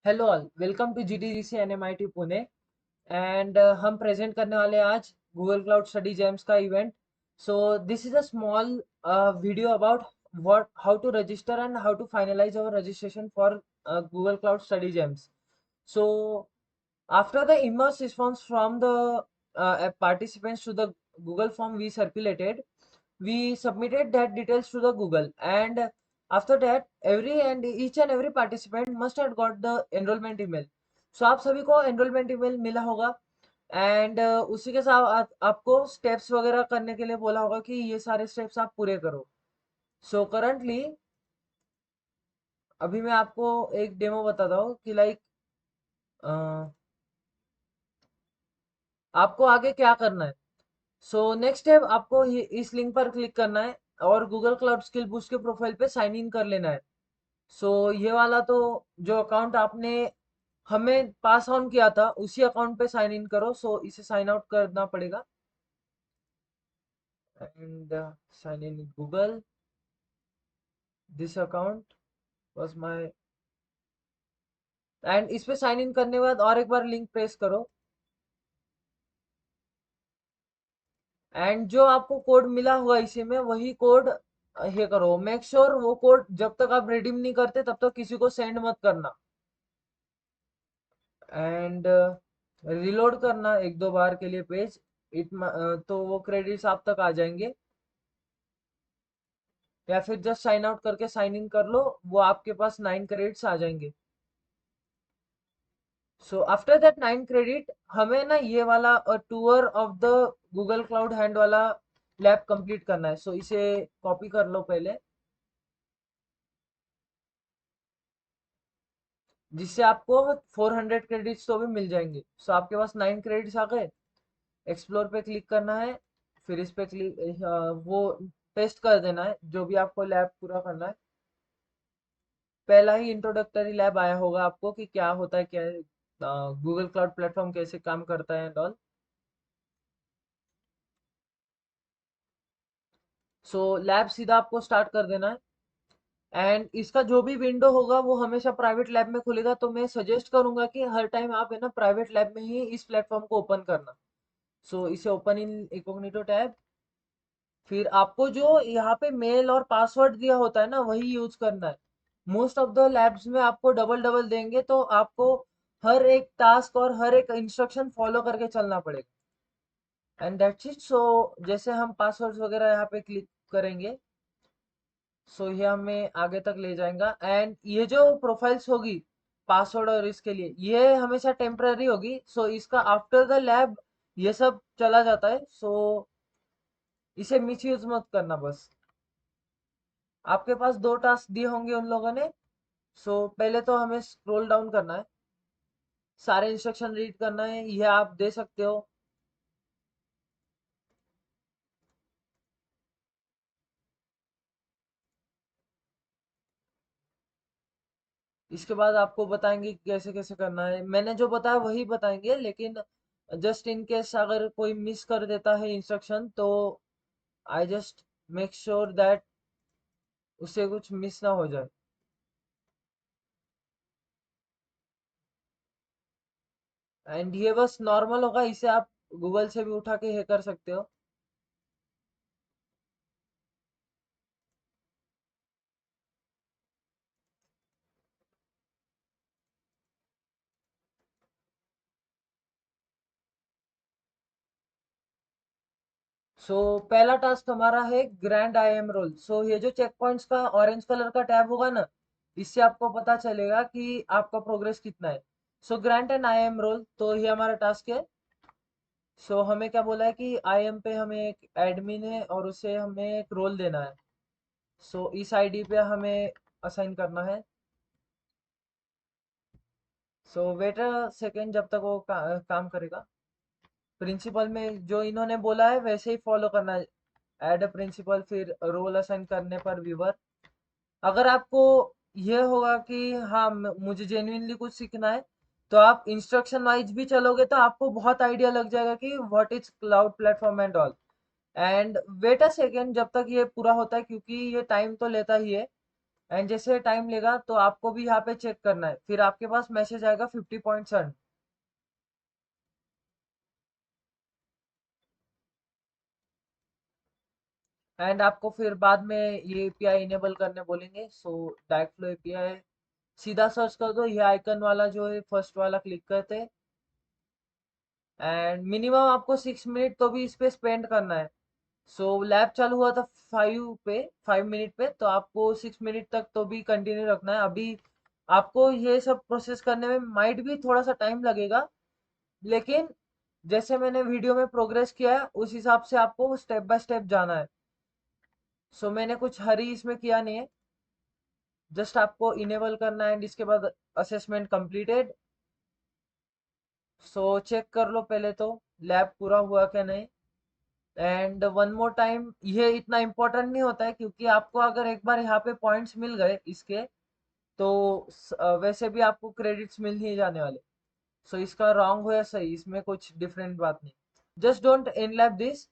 Hello all, welcome to GTGC NMIT Pune. And हम present करने वाले हैं आज गूगल क्लाउड स्टडी जेम्स का इवेंट। So this is a small video about what how to register and how to finalise our registration for Google cloud study jams. So after the immense response from the participants to the Google form we circulated, we submitted that details to the Google, and after that every and each and every participant must have got the enrollment email. So आप सभी को enrollment email मिला होगा. And उसी के साथ आपको steps वगैरह करने के लिए बोला होगा कि ये सारे स्टेप्स आप पूरे करो. सो करंटली अभी मैं आपको एक डेमो बताता हूँ कि लाइक आपको आगे क्या करना है. सो नेक्स्ट स्टेप आपको इस लिंक पर क्लिक करना है और गूगल क्लाउड स्किल बूस्ट के प्रोफाइल पे साइन इन कर लेना है. सो ये वाला तो जो अकाउंट आपने हमें पास ऑन किया था उसी अकाउंट पे साइन इन करो. सो इसे साइन आउट करना पड़ेगा and sign in Google. This account was my. And इस पे साइन इन करने के बाद और एक बार लिंक प्रेस करो एंड जो आपको कोड मिला हुआ इसी में वही कोड ये करो. मेक श्योर वो कोड जब तक आप रिडीम नहीं करते तब तक किसी को सेंड मत करना. एंड रिलोड करना एक दो बार के लिए पेज. तो वो क्रेडिट्स आप तक आ जाएंगे, या फिर जस्ट साइन आउट करके साइन इन कर लो, वो आपके पास 9 क्रेडिट्स आ जाएंगे. सो आफ्टर दैट 9 क्रेडिट हमें ना ये वाला tour of the Google cloud hand वाला लैब कंप्लीट करना है. सो इसे कॉपी कर लो पहले, जिससे आपको 400 क्रेडिट्स तो भी मिल जाएंगे. सो आपके पास 9 क्रेडिट्स आ गए. एक्सप्लोर पे क्लिक करना है, फिर इस पे क्लिक वो पेस्ट कर देना है जो भी आपको लैब पूरा करना है. पहला ही इंट्रोडक्टरी लैब आया होगा आपको कि क्या होता है, क्या गूगल क्लाउड प्लेटफॉर्म कैसे काम करता है एंड ऑल. सो लैब सीधा आपको स्टार्ट कर देना है एंड इसका जो भी विंडो होगा वो हमेशा प्राइवेट लैब में खुलेगा. तो मैं सजेस्ट करूंगा कि हर टाइम आप है ना प्राइवेट लैब में ही इस प्लेटफॉर्म को ओपन करना. सो इसे ओपन इन इकोग्निटो टैब. फिर आपको जो यहाँ पे मेल और पासवर्ड दिया होता है ना वही यूज करना है. मोस्ट ऑफ द लैब्स में आपको डबल डबल देंगे तो आपको हर एक टास्क और हर एक इंस्ट्रक्शन फॉलो करके चलना पड़ेगा. And that's it. सो जैसे हम पासवर्ड वगैरह यहाँ पे क्लिक करेंगे, सो ये हमें आगे तक ले जाएगा. एंड ये जो प्रोफाइल्स होगी पासवर्ड और इसके लिए ये हमेशा टेम्पररी होगी. सो इसका आफ्टर द लैब ये सब चला जाता है. सो इसे मिस यूज मत करना बस. आपके पास दो टास्क दिए होंगे उन लोगों ने. सो पहले तो हमें स्क्रॉल डाउन करना है, सारे इंस्ट्रक्शन रीड करना है. यह आप दे सकते हो. इसके बाद आपको बताएंगे कि कैसे कैसे करना है. मैंने जो बताया वही बताएंगे, लेकिन जस्ट इन केस अगर कोई मिस कर देता है इंस्ट्रक्शन तो I just make sure that उससे कुछ मिस ना हो जाए. एंड ये बस नॉर्मल होगा, इसे आप गूगल से भी उठा के ये कर सकते हो. पहला टास्क हमारा है ग्रैंड आई एम रोल. ये जो चेक पॉइंट्स का ऑरेंज कलर का टैब होगा ना, इससे आपको पता चलेगा कि आपका प्रोग्रेस कितना है. Grand and I enrol, तो ये हमारा टास्क है. हमें क्या बोला है कि आई एम पे हमें एक एडमिन है और उसे हमें एक रोल देना है. इस आईडी पे हमें असाइन करना है. वेट अ सेकेंड जब तक वो काम करेगा. प्रिंसिपल में जो इन्होंने बोला है वैसे ही फॉलो करना है. एड अ प्रिंसिपल, फिर रोल असाइन करने पर व्यूवर. अगर आपको ये होगा कि हाँ मुझे जेन्युइनली कुछ सीखना है तो आप इंस्ट्रक्शन वाइज भी चलोगे तो आपको बहुत आइडिया लग जाएगा कि what is cloud platform and all. And wait a second जब तक ये पूरा होता है, क्योंकि ये टाइम तो लेता ही है. एंड जैसे टाइम लेगा तो आपको भी यहाँ पे चेक करना है, फिर आपके पास मैसेज आएगा 50 पॉइंट्स अर्न। एंड आपको फिर बाद में ये एपीआई इनेबल करने बोलेंगे। सो डायरेक्ट फ्लो एपीआई सीधा सर्च कर दो, ये आइकन वाला जो है फर्स्ट वाला क्लिक करते। एंड मिनिमम आपको 6 मिनट तो भी इस पे स्पेंड करना है। सो लैब चालू हुआ था 5 मिनट पे, तो आपको 6 मिनट तक तो भी कंटिन्यू रखना है। अभी आपको ये सब प्रोसेस करने में माइट भी थोड़ा सा टाइम लगेगा, लेकिन जैसे मैंने वीडियो में प्रोग्रेस किया है उस हिसाब से आपको स्टेप बाय स्टेप जाना है। सो मैंने कुछ हरी इसमें किया नहीं है, जस्ट आपको इनेबल करना है एंड इसके बाद असेसमेंट कंप्लीटेड। सो चेक कर लो पहले तो लैब पूरा हुआ क्या नहीं। एंड वन मोर टाइम, ये इतना इम्पोर्टेंट नहीं होता है क्योंकि आपको अगर एक बार यहाँ पे पॉइंट्स मिल गए इसके, तो वैसे भी आपको क्रेडिट्स मिल ही जाने वाले। सो इसका रॉन्ग हो या सही, इसमें कुछ डिफरेंट बात नहीं। जस्ट डोंट इनलैप दिस।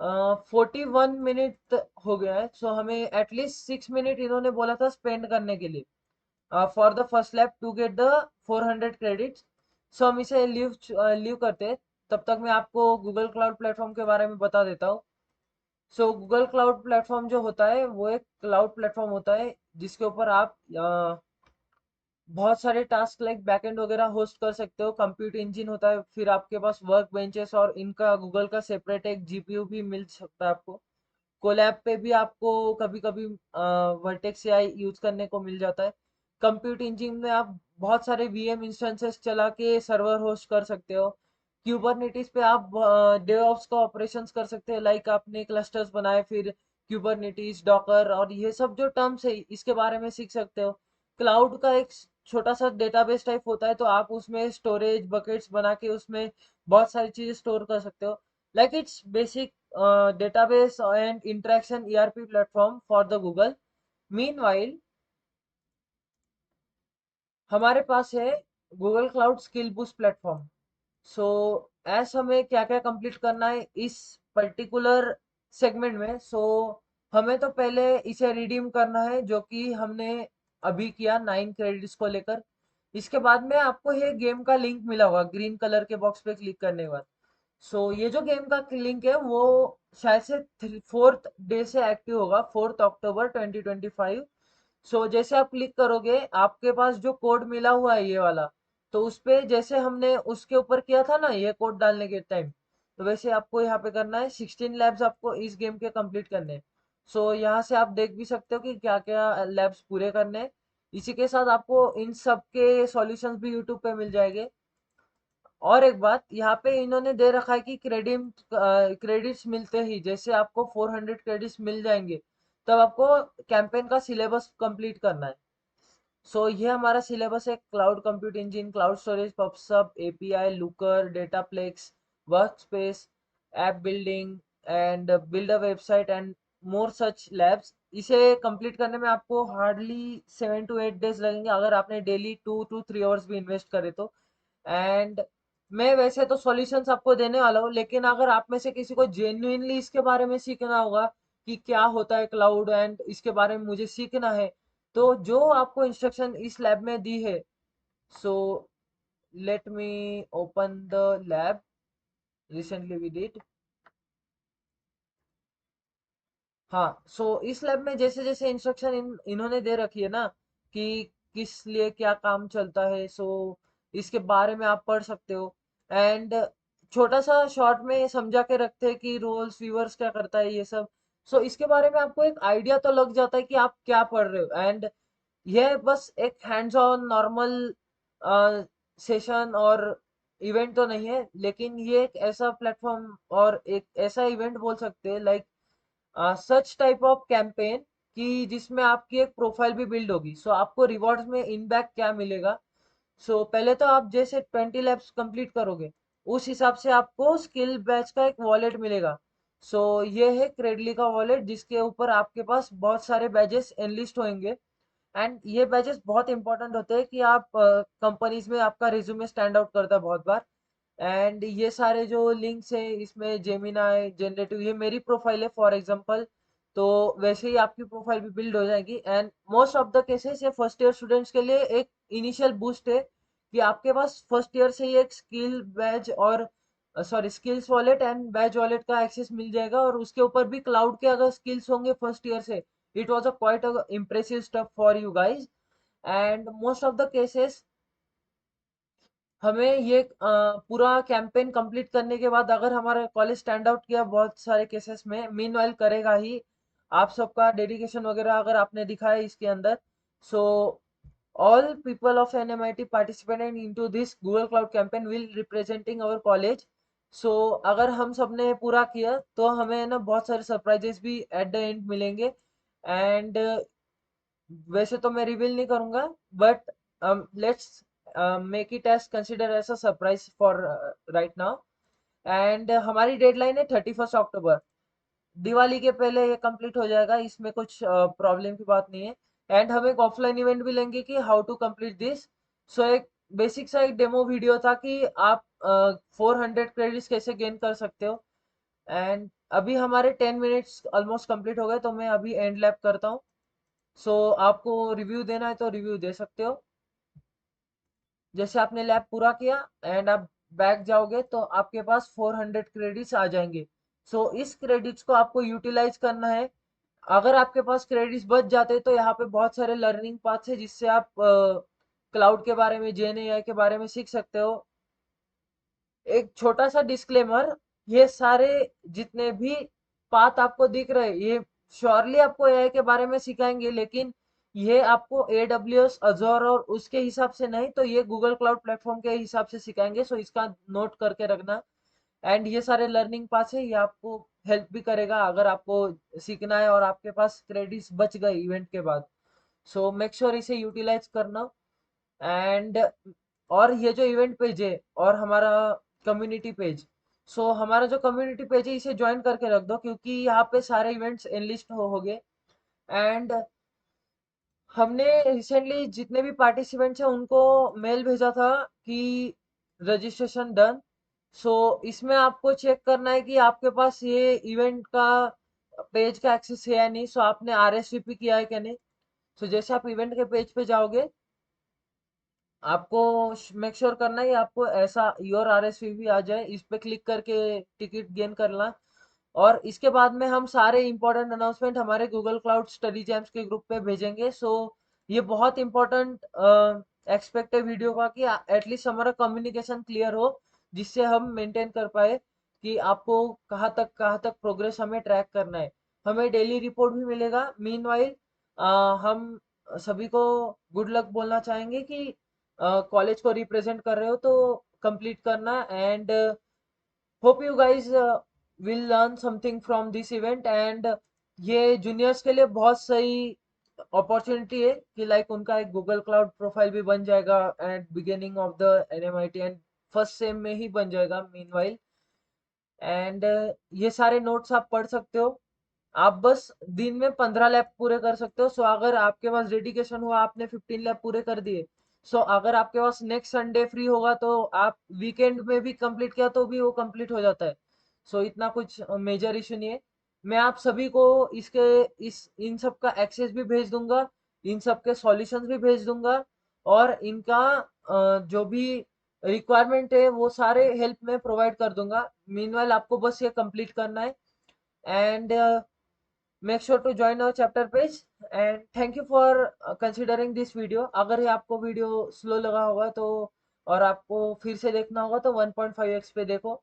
41 मिनट हो गया है, सो हमें एटलीस्ट 6 मिनट इन्होंने बोला था स्पेंड करने के लिए for the first lab to get the 400 credits. So हम इसे लीव लीव करते हैं। तब तक मैं आपको गूगल क्लाउड प्लेटफॉर्म के बारे में बता देता हूँ। सो गूगल क्लाउड प्लेटफॉर्म जो होता है वो एक क्लाउड प्लेटफॉर्म होता है जिसके ऊपर आप बहुत सारे टास्क लाइक बैकएंड वगैरह होस्ट कर सकते हो। कंप्यूट इंजन होता है, फिर आपके पास वर्क बेंचेस और इनका गूगल का सेपरेट एक जीपीयू भी मिल सकता है आपको। कोलैब पे भी आपको कभी कभी वर्टेक्स एआई यूज करने को मिल जाता है। कंप्यूट इंजन में आप बहुत सारे वीएम इंस्टेंसेस चला के सर्वर होस्ट कर सकते हो। क्यूबरनेटिस पे आप डेवऑप्स का ऑपरेशंस कर सकते हैं, लाइक आपने क्लस्टर्स बनाए, फिर क्यूबरनेटिस डॉकर और ये सब जो टर्म्स है इसके बारे में सीख सकते हो। क्लाउड का एक छोटा सा डेटाबेस टाइप होता है, तो आप उसमें स्टोरेज बकेट्स बना के उसमें बहुत सारी चीजें स्टोर कर सकते हो। Like it's basic database and interaction ERP platform for the Google. Meanwhile, हमारे पास है Google cloud skill boost platform. So as हमें क्या क्या कंप्लीट करना है इस पर्टिकुलर सेगमेंट में। सो हमें तो पहले इसे रिडीम करना है, जो कि हमने अभी किया 9 क्रेडिट्स को लेकर। इसके बाद में आपको ये गेम का लिंक मिला होगा ग्रीन कलर के बॉक्स पे क्लिक करने के बाद। सो ये जो गेम का लिंक है वो शायद से 4th डे से एक्टिव होगा, 4 अक्टूबर 2025। सो जैसे आप क्लिक करोगे आपके पास जो कोड मिला हुआ है ये वाला, तो उस पे जैसे हमने उसके ऊपर किया था ना ये कोड डालने के टाइम, तो वैसे आपको यहाँ पे करना है। 16 लैब्स आपको इस गेम के कंप्लीट करने हैं। सो यहाँ से आप देख भी सकते हो कि क्या क्या लैब्स पूरे करने हैं। इसी के साथ आपको इन सब के सॉल्यूशंस भी यूट्यूब पे मिल जाएंगे। और एक बात यहाँ पे इन्होंने दे रखा है कि क्रेडिट्स मिलते ही जैसे आपको 400 क्रेडिट्स मिल जाएंगे, तब आपको कैंपेन का सिलेबस कंप्लीट करना है। सो ये हमारा सिलेबस है: cloud compute engine, cloud storage, PubSub, API, Looker, Dataplex, workspace, app building and build a website and more such labs. इसे कंप्लीट करने में आपको हार्डली 7 to 8 डेज लगेंगे अगर आपने डेली 2 to 3 आवर्स भी इन्वेस्ट करे तो। एंड मैं वैसे तो सॉल्यूशंस आपको देने वाला हूँ, लेकिन अगर आप में से किसी को जेन्युइनली इसके बारे में सीखना होगा कि क्या होता है क्लाउड एंड इसके बारे में मुझे सीखना है, तो जो आपको इंस्ट्रक्शन इस लैब में दी है, so let me open the lab recently we did. हाँ, सो इस लैब में जैसे जैसे इंस्ट्रक्शन इन्होंने दे रखी है ना कि किस लिए क्या काम चलता है, सो इसके बारे में आप पढ़ सकते हो। एंड छोटा सा शॉर्ट में समझा के रखते हैं कि रोल्स व्यूअर्स क्या करता है ये सब। सो इसके बारे में आपको एक आइडिया तो लग जाता है कि आप क्या पढ़ रहे हो। एंड यह बस एक हैंड्स ऑन नॉर्मल सेशन और इवेंट तो नहीं है, लेकिन ये एक ऐसा प्लेटफॉर्म और एक ऐसा इवेंट बोल सकते हैं, like such type of campaign कि जिसमें आपकी एक प्रोफाइल भी बिल्ड होगी। सो आपको रिवॉर्ड्स में इन बैक क्या मिलेगा। सो पहले तो आप जैसे 20 लैब्स कंप्लीट करोगे उस हिसाब से आपको स्किल बैच का एक वॉलेट मिलेगा। सो ये है क्रेडली का वॉलेट जिसके ऊपर आपके पास बहुत सारे बैजेस एनलिस्ट होंगे। एंड ये बैचेस बहुत इंपॉर्टेंट होते हैं कि आप कंपनीज में आपका रिज्यूमे स्टैंड आउट करता है बहुत बार। एंड ये सारे जो लिंक्स है इसमें जेमिनाई जनरेटिव, ये मेरी प्रोफाइल है फॉर एग्जांपल, तो वैसे ही आपकी प्रोफाइल भी बिल्ड हो जाएगी। And most of the cases ये फर्स्ट ईयर स्टूडेंट्स के लिए एक इनिशियल बूस्ट है कि आपके पास फर्स्ट ईयर से ही एक स्किल बैच और sorry skills wallet and batch wallet का एक्सेस मिल जाएगा, और उसके ऊपर भी क्लाउड के अगर स्किल्स होंगे फर्स्ट ईयर से, it was a quite impressive stuff for you guys. And most of the cases हमें ये पूरा कैंपेन कंप्लीट करने के बाद अगर हमारा कॉलेज स्टैंड आउट किया बहुत सारे केसेस में, मीनवाइल करेगा ही। आप सबका डेडिकेशन वगैरह अगर आपने दिखाया इसके अंदर, सो all people of NMIT participating into this Google Cloud campaign will representing our college. So अगर हम सब ने पूरा किया तो हमें ना बहुत सारे सरप्राइजेस भी एट द एंड मिलेंगे। एंड वैसे तो मैं रिवील नहीं करूंगा, but let's make it as consider as a surprise for right now. And हमारी डेडलाइन है 31 अक्टूबर, दिवाली के पहले ये कंप्लीट हो जाएगा, इसमें कुछ प्रॉब्लम की बात नहीं है। एंड हम एक ऑफलाइन इवेंट भी लेंगे कि हाउ टू कंप्लीट दिस। सो एक बेसिक सा एक डेमो वीडियो था कि आप 400 क्रेडिट्स कैसे गेन कर सकते हो। एंड अभी हमारे 10 मिनट्स ऑलमोस्ट कंप्लीट हो गए, तो मैं अभी एंड लैप करता हूँ। सो आपको रिव्यू देना है तो रिव्यू दे सकते हो। जैसे आपने लैब पूरा किया एंड आप बैक जाओगे तो आपके पास 400 क्रेडिट्स आ जाएंगे। सो इस क्रेडिट्स को आपको यूटिलाइज करना है। अगर आपके पास क्रेडिट्स बच जाते तो यहाँ पे बहुत सारे लर्निंग पाथ्स है जिससे आप क्लाउड के बारे में, जेएनएआई के बारे में सीख सकते हो। एक छोटा सा डिस्क्लेमर, ये सारे जितने भी पाथ आपको दिख रहे हैं ये श्योरली आपको एआई के बारे में सिखाएंगे, लेकिन ये आपको AWS अजोर और उसके हिसाब से नहीं, तो ये गूगल क्लाउड प्लेटफॉर्म के हिसाब से सिखाएंगे। सो इसका नोट करके रखना। एंड ये सारे लर्निंग पास है, ये आपको हेल्प भी करेगा अगर आपको सीखना है और आपके पास क्रेडिट्स बच गए इवेंट के बाद। सो मेक श्योर इसे यूटिलाइज करना। एंड और ये जो इवेंट पेज है और हमारा कम्युनिटी पेज, सो हमारा जो कम्युनिटी पेज है इसे ज्वाइन करके रख दो, क्योंकि यहाँ पे सारे इवेंट्स एनलिस्ट हो गए। एंड हमने रिसेंटली जितने भी पार्टिसिपेंट्स हैं उनको मेल भेजा था कि रजिस्ट्रेशन डन। सो इसमें आपको चेक करना है कि आपके पास ये इवेंट का पेज का एक्सेस है या नहीं। सो आपने RSVP किया है क्या नहीं। सो जैसे आप इवेंट के पेज पे जाओगे, आपको मेक श्योर करना है कि आपको ऐसा योर RSVP आ जाए, इस पे क्लिक करके टिकट गेन करना। और इसके बाद में हम सारे इंपॉर्टेंट अनाउंसमेंट हमारे गूगल क्लाउड स्टडी जैम्स के ग्रुप पे भेजेंगे। सो ये बहुत इंपॉर्टेंट एक्सपेक्ट है वीडियो का कि एटलीस्ट हमारा कम्युनिकेशन क्लियर हो, जिससे हम मेंटेन कर पाए कि आपको कहाँ तक प्रोग्रेस हमें ट्रैक करना है। हमें डेली रिपोर्ट भी मिलेगा। मीनवाइल हम सभी को गुड लक बोलना चाहेंगे कि कॉलेज को रिप्रेजेंट कर रहे हो तो कंप्लीट करना। And hope you guys will learn something from this event. And ये जूनियर्स के लिए बहुत सही अपॉर्चुनिटी है कि लाइक उनका एक गूगल क्लाउड प्रोफाइल भी बन जाएगा at beginning of the NMIT, and first sem में ही बन जाएगा मीनवाइल। एंड ये सारे नोट्स आप पढ़ सकते हो। आप बस दिन में 15 लैब पूरे कर सकते हो। सो अगर आपके पास डेडिकेशन हुआ, आपने 15 लैब पूरे कर दिए। सो अगर आपके पास नेक्स्ट संडे फ्री होगा तो आप वीकेंड में भी कंप्लीट किया तो भी वो कंप्लीट हो जाता है। सो इतना कुछ मेजर इशू नहीं है। मैं आप सभी को इसके इस इन सब का एक्सेस भी भेज दूंगा, इन सब के सॉल्यूशंस भी भेज दूंगा, और इनका जो भी रिक्वायरमेंट है वो सारे हेल्प में प्रोवाइड कर दूंगा। मीनवाइल आपको बस ये कंप्लीट करना है। And make sure to join our chapter page. And thank you for considering this video. अगर ये आपको वीडियो स्लो लगा होगा तो, और आपको फिर से देखना होगा तो 1.5x पे देखो।